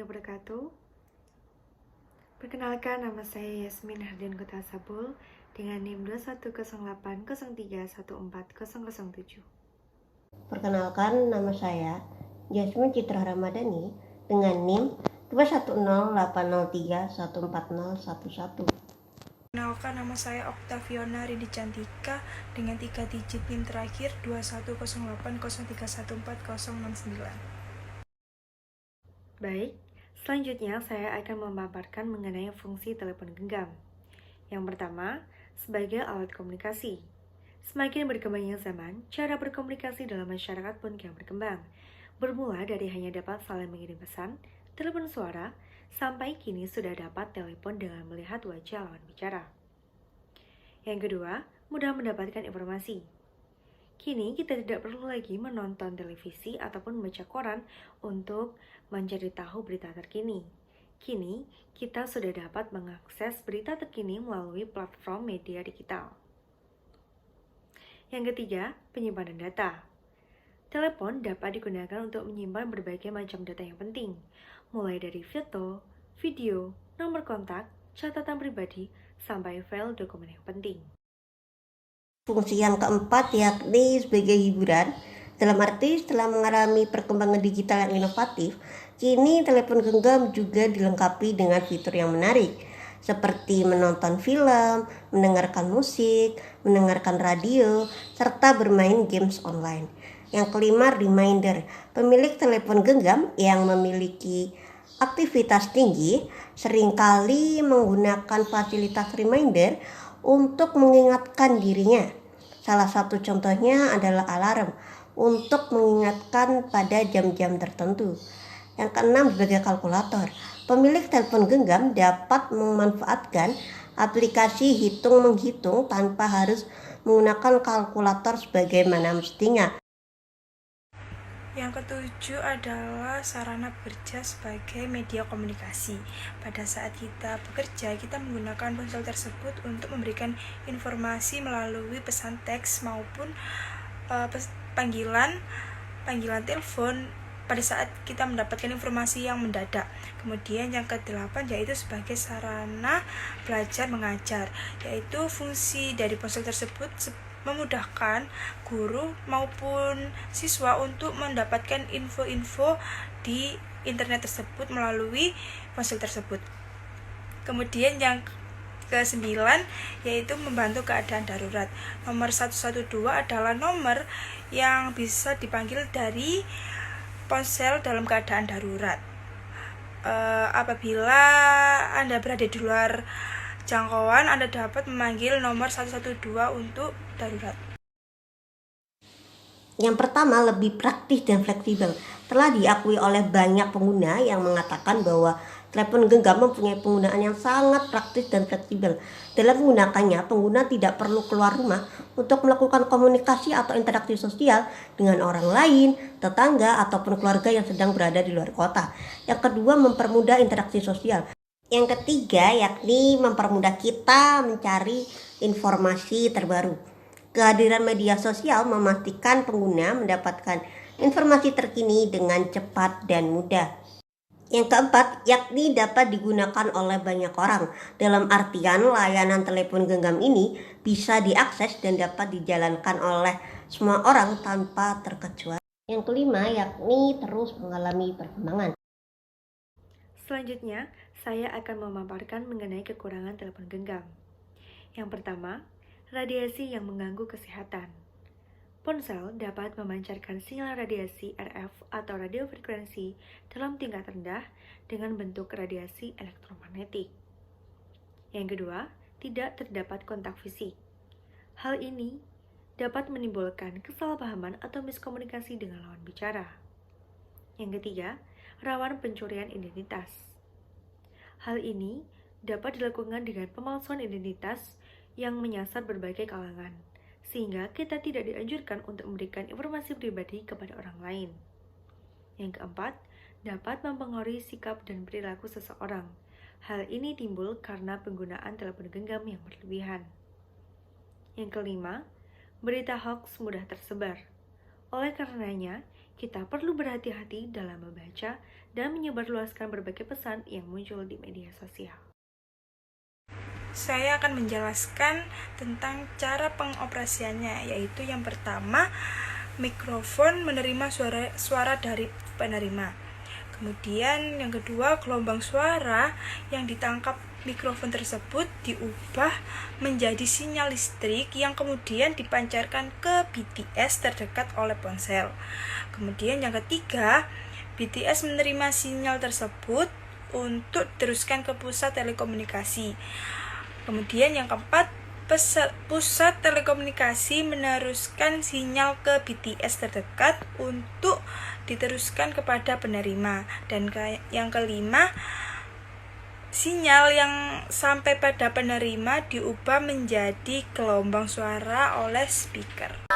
wabarakatuh. Perkenalkan, nama saya Yasmin Hardian Kota Sabul dengan NIM 2108031407. Perkenalkan, nama saya Jasmine Citra Ramadhani dengan NIM 21080314011. Perkenalkan, nama saya Oktaviona Ridi Cantika dengan 3 digit PIN terakhir 210803140069. Baik, selanjutnya saya akan memaparkan mengenai fungsi telepon genggam. Yang pertama, sebagai alat komunikasi. Semakin berkembangnya zaman, cara berkomunikasi dalam masyarakat pun kian berkembang. Bermula dari hanya dapat saling mengirim pesan, telepon suara, sampai kini sudah dapat telepon dengan melihat wajah lawan bicara. Yang kedua, mudah mendapatkan informasi. Kini kita tidak perlu lagi menonton televisi ataupun membaca koran untuk mencari tahu berita terkini. Kini, kita sudah dapat mengakses berita terkini melalui platform media digital. Yang ketiga, penyimpanan data. Telepon dapat digunakan untuk menyimpan berbagai macam data yang penting, mulai dari foto, video, nomor kontak, catatan pribadi, sampai file dokumen yang penting. Fungsi yang keempat yakni sebagai hiburan. Dalam arti setelah mengalami perkembangan digital yang inovatif, kini telepon genggam juga dilengkapi dengan fitur yang menarik, seperti menonton film, mendengarkan musik, mendengarkan radio, serta bermain games online. Yang kelima, reminder. Pemilik telepon genggam yang memiliki aktivitas tinggi seringkali menggunakan fasilitas reminder untuk mengingatkan dirinya. Salah satu contohnya adalah alarm untuk mengingatkan pada jam-jam tertentu. Yang keenam, sebagai kalkulator. Pemilik telepon genggam dapat memanfaatkan aplikasi hitung-menghitung tanpa harus menggunakan kalkulator sebagaimana mestinya. Yang ketujuh adalah sarana bekerja sebagai media komunikasi. Pada saat kita bekerja, kita menggunakan ponsel tersebut untuk memberikan informasi melalui pesan teks maupun panggilan telepon pada saat kita mendapatkan informasi yang mendadak. Kemudian yang ke-8 yaitu sebagai sarana belajar mengajar, yaitu fungsi dari ponsel tersebut memudahkan guru maupun siswa untuk mendapatkan info-info di internet tersebut melalui ponsel tersebut. Kemudian yang ke-9 yaitu membantu keadaan darurat. Nomor 112 adalah nomor yang bisa dipanggil dari ponsel dalam keadaan darurat. Apabila Anda berada di luar jangkauan, Anda dapat memanggil nomor 112 untuk darurat. Yang pertama, lebih praktis dan fleksibel. Telah diakui oleh banyak pengguna yang mengatakan bahwa telepon genggam mempunyai penggunaan yang sangat praktis dan fleksibel. Dalam menggunakannya, pengguna tidak perlu keluar rumah untuk melakukan komunikasi atau interaksi sosial dengan orang lain, tetangga, ataupun keluarga yang sedang berada di luar kota. Yang kedua, mempermudah interaksi sosial. Yang ketiga, yakni mempermudah kita mencari informasi terbaru. Kehadiran media sosial memastikan pengguna mendapatkan informasi terkini dengan cepat dan mudah. Yang keempat, yakni dapat digunakan oleh banyak orang. Dalam artian, layanan telepon genggam ini bisa diakses dan dapat dijalankan oleh semua orang tanpa terkecuali. Yang kelima, yakni terus mengalami perkembangan. Selanjutnya, saya akan memaparkan mengenai kekurangan telepon genggam. Yang pertama, radiasi yang mengganggu kesehatan. Ponsel dapat memancarkan sinyal radiasi RF atau radiofrekuensi dalam tingkat rendah dengan bentuk radiasi elektromagnetik. Yang kedua, tidak terdapat kontak fisik. Hal ini dapat menimbulkan kesalahpahaman atau miskomunikasi dengan lawan bicara. Yang ketiga, rawan pencurian identitas. Hal ini dapat dilakukan dengan pemalsuan identitas yang menyasar berbagai kalangan, sehingga kita tidak dianjurkan untuk memberikan informasi pribadi kepada orang lain. Yang keempat, dapat mempengaruhi sikap dan perilaku seseorang. Hal ini timbul karena penggunaan telepon genggam yang berlebihan. Yang kelima, berita hoax mudah tersebar. Oleh karenanya, kita perlu berhati-hati dalam membaca dan menyebarluaskan berbagai pesan yang muncul di media sosial. Saya akan menjelaskan tentang cara pengoperasiannya, yaitu yang pertama, mikrofon menerima suara dari penerima. Kemudian yang kedua, gelombang suara yang ditangkap mikrofon tersebut diubah menjadi sinyal listrik yang kemudian dipancarkan ke BTS terdekat oleh ponsel. Kemudian yang ketiga, BTS menerima sinyal tersebut untuk diteruskan ke pusat telekomunikasi. Kemudian yang keempat, pusat telekomunikasi meneruskan sinyal ke BTS terdekat untuk diteruskan kepada penerima. Dan yang kelima, sinyal yang sampai pada penerima diubah menjadi gelombang suara oleh speaker.